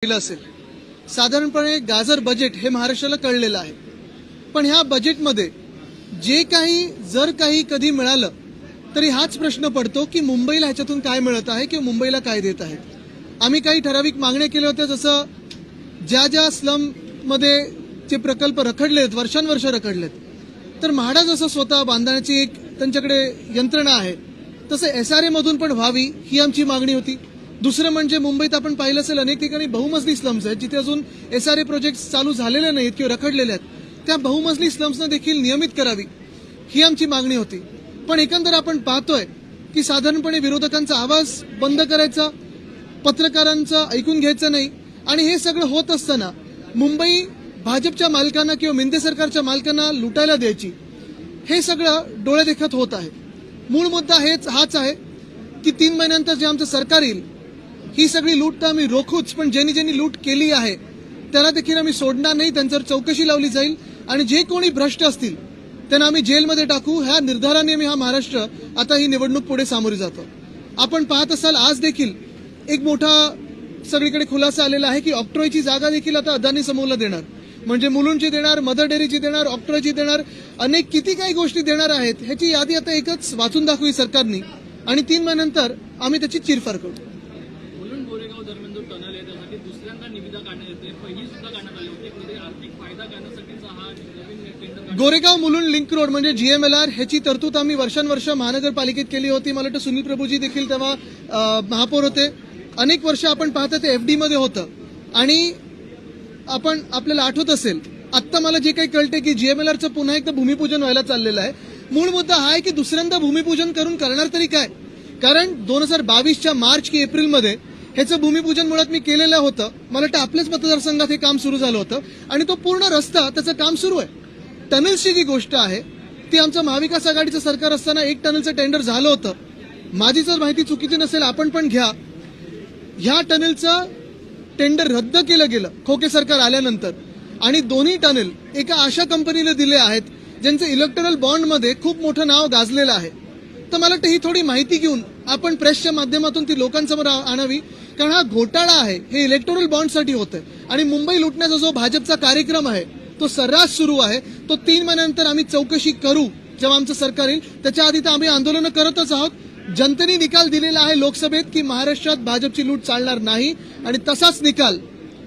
पाहिलं असेल साधारणपणे गाजर बजेट हे महाराष्ट्राला कळलेलं आहे, पण ह्या बजेटमध्ये जे काही जर काही कधी मिळालं तरी हाच प्रश्न पडतो की मुंबईला ह्याच्यातून काय मिळत आहे किंवा मुंबईला काय देत आहेत. आम्ही काही ठराविक मागण्या केल्या होत्या, जसं ज्या स्लममध्ये जे प्रकल्प रखडले आहेत, वर्षानुवर्ष रखडलेत, तर म्हाडा जसं स्वतः बांधण्याची एक त्यांच्याकडे यंत्रणा आहे तसं SRA मधून पण व्हावी ही आमची मागणी होती. दुसरं म्हणजे मुंबईत आपण पाहिलं असेल अनेक ठिकाणी बहुमजली स्लम्स आहेत जिथे अजून SRA प्रोजेक्ट चालू झालेले नाहीत किंवा रखडलेले आहेत, त्या बहुमजली स्लम्सना देखील नियमित करावी ही आमची मागणी होती. पण एकंदर आपण पाहतोय की साधारणपणे विरोधकांचा आवाज बंद करायचा, पत्रकारांचं ऐकून घ्यायचं नाही, आणि हे सगळं होत असताना मुंबई भाजपच्या मालकांना किंवा मिंदे सरकारच्या मालकांना लुटायला द्यायची, हे सगळं डोळेदेखत होत आहे. मूळ मुद्दा हाच आहे की 3 महिन्यानंतर जे आमचं सरकार येईल ही सगळी लूट तर आम्ही रोखूच, पण ज्यांनी लूट केली आहे त्याला देखील आम्ही सोडणार नाही. त्यांच्यावर चौकशी लावली जाईल आणि जे कोणी भ्रष्ट असतील त्यांना आम्ही जेलमध्ये टाकू. ह्या निर्धाराने हा महाराष्ट्र आता ही निवडणूक पुढे सामोरी जातो. आपण पाहत असाल आज देखील एक मोठा सगळीकडे खुलासा आलेला आहे की ऑक्ट्रॉयची जागा देखील आता अदानी समूहाला देणार, म्हणजे मुलुंडची देणार, मदर डेअरीची देणार, ऑक्ट्रॉयची देणार, अनेक किती काही गोष्टी देणार आहेत. ह्याची यादी आता एकच वाचून दाखवी सरकारने आणि 3 महिन्यानंतर आम्ही त्याची चिरफार करू. मुलुंड गोरेगाव दरम्यान जो टनल आहे त्यासाठी दुसऱ्यांदा निविदा काढण्यात येते, पहिली सुद्धा काढण्यात आली होती. म्हणजे आर्थिक फायदा काढण्यासाठीचा हा नवीन tender Goregaon Mulund link road म्हणजे GMLR ह्याची तरतूद आम्ही वर्षानुवर्ष महानगरपालिकेत केली होती. मला वाटतं सुनील प्रभूजी देखील तेव्हा महापौर होते. अनेक वर्ष आपण पाहता ते FD मध्ये होतं आणि आपण आपल्याला आठवत असेल आत्ता मला जे काही कळते की GMLRचं पुन्हा एकदा भूमिपूजन व्हायला चाललेलं आहे. मूळ मुद्दा हा आहे की दुसऱ्यांदा भूमिपूजन करून करणार तरी काय, कारण 2022च्या मार्च की एप्रिलमध्ये ह्याचं भूमिपूजन मुळात मी केलेलं होतं. मला वाटतं आपल्याच मतदारसंघात हे काम सुरू झालं होतं आणि तो पूर्ण रस्ता त्याचं काम सुरू आहे. टनेल्सची जी गोष्ट आहे ती आमचं महाविकास आघाडीचं सरकार असताना एक टनेलचं टेंडर झालं होतं. माझी जर माहिती चुकीची नसेल आपण पण घ्या, ह्या टनेलचं टेंडर रद्द केलं गेलं खोके सरकार आल्यानंतर, आणि दोन्ही टनेल एका अशा कंपनीला दिले आहेत ज्यांचं इलेक्टोरल बॉन्डमध्ये खूप मोठं नाव गाजलेलं आहे. तर मला वाटतं ही थोडी माहिती घेऊन आपण प्रेसच्या माध्यमातून ती लोकांसमोर आणावी, कारण हा घोटाळा आहे हे इलेक्टोरल बॉन्डसाठी होतंय आणि मुंबई लुटण्याचा जो भाजपचा कार्यक्रम आहे तो सर्रास सुरू आहे. तो 3 महिन्यानंतर आम्ही चौकशी करू जेव्हा आमचं सरकार येईल. त्याच्या आधी तर आम्ही आंदोलनं करतच आहोत. जनतेने निकाल दिलेला आहे लोकसभेत की महाराष्ट्रात भाजपची लूट चालणार नाही आणि तसाच निकाल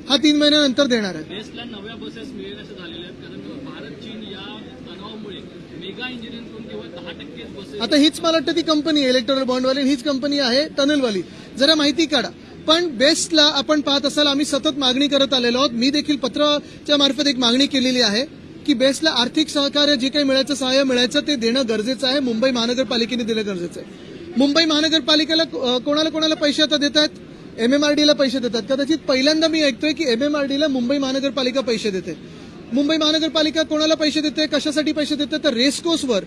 हा 3 महिन्यानंतर देणार आहे. बेस्टला नव्या बसेस मिळेल असे झालेले आहेत, कारण भारत चीन या तणावामुळे मेगा इंजिनिअरिंग करून केवळ 10% बसेस. आता हीच मला वाटतं ती कंपनी आहे इलेक्ट्रॉनिक बॉन्डवाली, हीच कंपनी आहे टनलवाली. जरा माहिती काढा. पण बेस्टला आपण पाहत असाल आम्ही सतत मागणी करत आलेलो आहोत. मी देखील पत्राच्या मार्फत एक मागणी केलेली आहे की बेस्टला आर्थिक सहकार्य जे काही मिळायचं सहाय्य मिळायचं ते देणं गरजेचं आहे. मुंबई महानगरपालिकेने दिलं गरजेचं आहे. मुंबई महानगरपालिकेला कोणाला पैसे आता देत आहेत, MMRDला पैसे देतात. कदाचित पहिल्यांदा मी ऐकतोय की MMRDला मुंबई महानगरपालिका पैसे देते. मुंबई महानगरपालिका कोणाला पैसे देते, कशासाठी पैसे देते, तर रेसकोर्सवर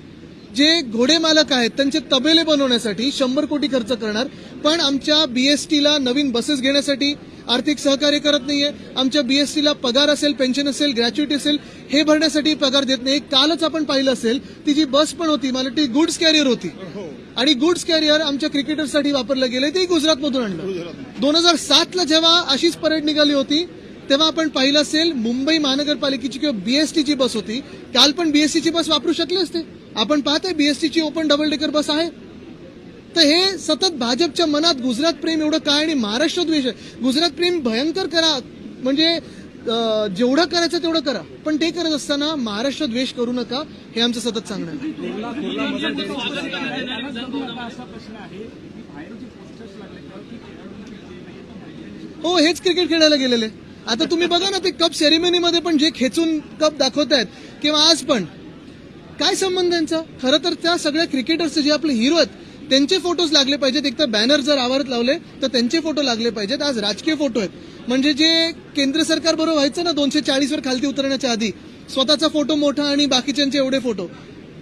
जे घोडे मालक आहेत त्यांचे तबेले बनवण्यासाठी 100 कोटी खर्च करणार, पण आमच्या BSTला नवीन बसेस घेण्यासाठी आर्थिक सहकार्य करत नाहीये. आमच्या BSTला पगार असेल, पेन्शन असेल, ग्रॅच्युटी असेल हे भरण्यासाठी पगार देत नाही. कालच आपण पाहिलं असेल ती जी बस पण होती, मला ती गुड्स कॅरियर होती आणि गुड्स कॅरियर आमच्या क्रिकेटरसाठी वापरलं गेलं, ते गुजरातमधून आणलं. 2007ला जेव्हा अशीच परेड निघाली होती तेव्हा आपण पाहिलं असेल मुंबई महानगरपालिकेची किंवा BSTची बस होती. काल पण BSTची बस वापरू शकले असते. आपण पाहतोय BSTची ओपन डबल डेकर बस आहे. तर हे सतत भाजपच्या मनात गुजरात प्रेम एवढं काय आणि महाराष्ट्र द्वेष आहे. गुजरात प्रेम भयंकर करा, म्हणजे जेवढं करायचं तेवढं करा, पण ते करत असताना महाराष्ट्र द्वेष करू नका हे आमचं सतत सांगणं आहे. हो, हेच क्रिकेट खेळायला गेलेले. आता तुम्ही बघा ना ते कप सेरेमनीमध्ये पण जे खेचून कप दाखवतायत किंवा आज पण काय संबंध त्यांचा. खरं तर त्या सगळ्या क्रिकेटर्सचे जे आपले हिरो आहेत त्यांचे फोटोज लागले पाहिजेत. एक तर बॅनर जर आवारात लावले तर त्यांचे फोटो लागले पाहिजेत. आज राजकीय फोटो आहेत, म्हणजे जे केंद्र सरकार बरोबर व्हायचं ना 240 वर खालती उतरण्याच्या आधी स्वतःचा फोटो मोठा आणि बाकीच्यांचे एवढे फोटो,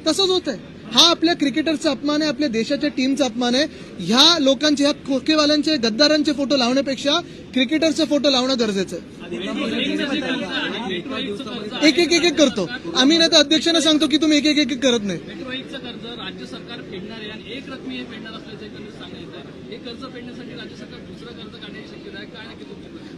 तसंच होत आहे. हा आपल्या क्रिकेटरचा अपमान आहे, आपल्या देशाच्या टीमचा अपमान आहे. ह्या लोकांचे, ह्या खोकेवाल्यांचे, गद्दारांचे फोटो लावण्यापेक्षा क्रिकेटरचे फोटो लावणं गरजेचं आहे. एक करतो आम्ही, नाही तर अध्यक्षांना सांगतो की तुम्ही एक करत नाही. मेट्रोचं कर्ज राज्य सरकार फेडणार आहे आणि एक रकमी हे फेडणार असल्याचं सांगण्यात येत आहे. हे कर्ज फेडण्यासाठी राज्य सरकार दुसरं कर्ज काढण्याची शक्यता आहे काय?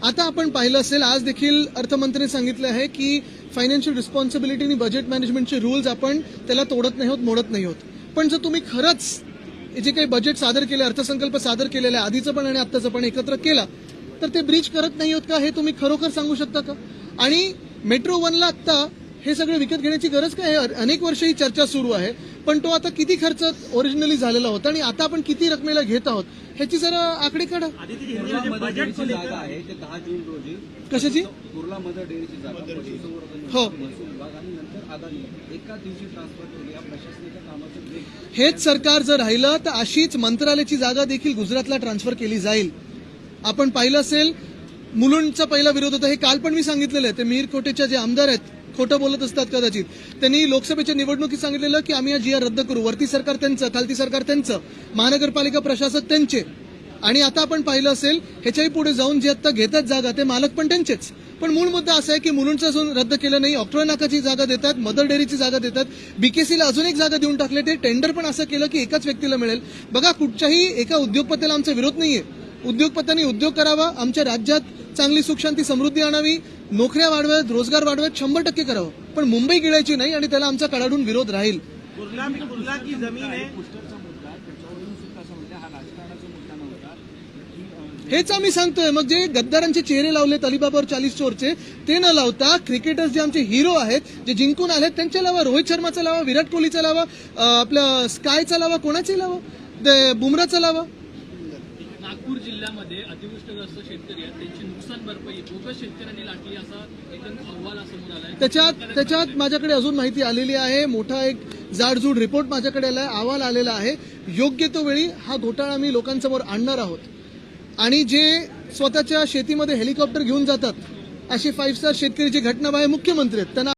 आता आपण पाहिलं असेल, आज देखील अर्थमंत्र्यांनी सांगितलं आहे की फायनान्शियल रिस्पॉन्सिबिलिटी आणि बजेट मॅनेजमेंटचे रूल्स आपण त्याला तोडत नाही आहोत, मोडत नाही आहोत. पण जर तुम्ही खरंच जे काही बजेट सादर केले, अर्थसंकल्प सादर केलेला आहे, आधीचं पण आणि आत्ताचं पण एकत्र केला, तर ते ब्रीच करत नाही आहोत का हे तुम्ही खरोखर सांगू शकता का? आणि मेट्रो 1ला आत्ता हे सगळं विकत घेण्याची गरज काय आहे? अनेक वर्ष ही चर्चा सुरू आहे, पण तो आता किती खर्च ओरिजिनली झालेला होता आणि आता आपण किती रकमेला घेत आहोत ह्याची जरा आकडे काढा. डेअरीची जागा आहे ते 10 जून रोजी कशाची? कुर्ला मदर डेअरीची जागा पशुसंवर्धन हो. महसूल विभाग आणि नंतर अदानी एका दिवशी ट्रान्सफर केली. या प्रशासनाच्या कामाचं वेग हेच सरकार जर राहिलं तर अशीच मंत्रालयाची जागा देखील गुजरातला ट्रान्सफर केली जाईल. आपण पाहिलं असेल, मुलुंडचा पहिला विरोध होता, हे काल पण मी सांगितलेलं आहे. ते मिहीर खोटेच्या जे आमदार आहेत, खोटं बोलत असतात कदाचित, त्यांनी लोकसभेच्या निवडणुकीत सांगितलेलं की आम्ही या GR रद्द करू. वरती सरकार त्यांचं, खालती सरकार त्यांचं, महानगरपालिका प्रशासक त्यांचे. आणि आता आपण पाहिलं असेल, ह्याच्याही पुढे जाऊन जे आता घेतात जागा ते मालक पण त्यांचेच. पण मूळ मुद्दा असा आहे की मुलुंडचं अजून रद्द केलं नाही, ऑक्टोबर नाकाची जागा देतात, मदर डेअरीची जागा देतात, BKCला अजून एक जागा देऊन टाकले. ते टेंडर पण असं केलं की एकाच व्यक्तीला मिळेल. बघा, कुठच्याही एका उद्योगपतीला आमचा विरोध नाहीये. उद्योगपत्यांनी उद्योग करावा, आमच्या राज्यात चांगली सुख शांती समृद्धी आणावी, नोकऱ्या वाढवाव्यात, रोजगार वाढवाव्यात, 100% करावं. पण मुंबई गिळायची नाही आणि त्याला आमचा कडाडून विरोध राहील. कुर्ला की जमीन आहे. पोस्टरचा मुद्दा त्याच्यावरून सुद्धा असं म्हणजे हा राजकारणाचा मुद्दा नव्हता. हेच आम्ही सांगतोय. मग जे गद्दारांचे चेहरे लावलेत अलिबाबावर 40 चोरचे, ते न लावता क्रिकेटर्स जे आमचे हिरो आहेत, जे जिंकून आलेत, त्यांचे लावा. रोहित शर्माचा लावा, विराट कोहलीचा लावा, आपलं स्कायचा लावा, कोणाचाही लावा, बुमराचा लावा. नागपूर जिल्ह्यामध्ये अतिवृष्टीग्रस्त शेतकरी आहेत, त्यांची नुकसान भरपाई बोगस शेतकऱ्यांनी लाटली असा एक अहवाल समोर आलाय. त्याच्यात माझ्याकडे अजून माहिती आलेली आहे. मोठा एक जाडजूड रिपोर्ट माझ्याकडे आलाय, अहवाल आलेला आहे. योग्य तो वेळी हा घोटाळा मी लोकांसमोर आणणार आहोत. आणि जे स्वतःच्या शेतीमध्ये हेलिकॉप्टर घेऊन जातात, असे 5 स्टार शेतकरी जे घटनाबाह्य मुख्यमंत्री आहेत, त्यांना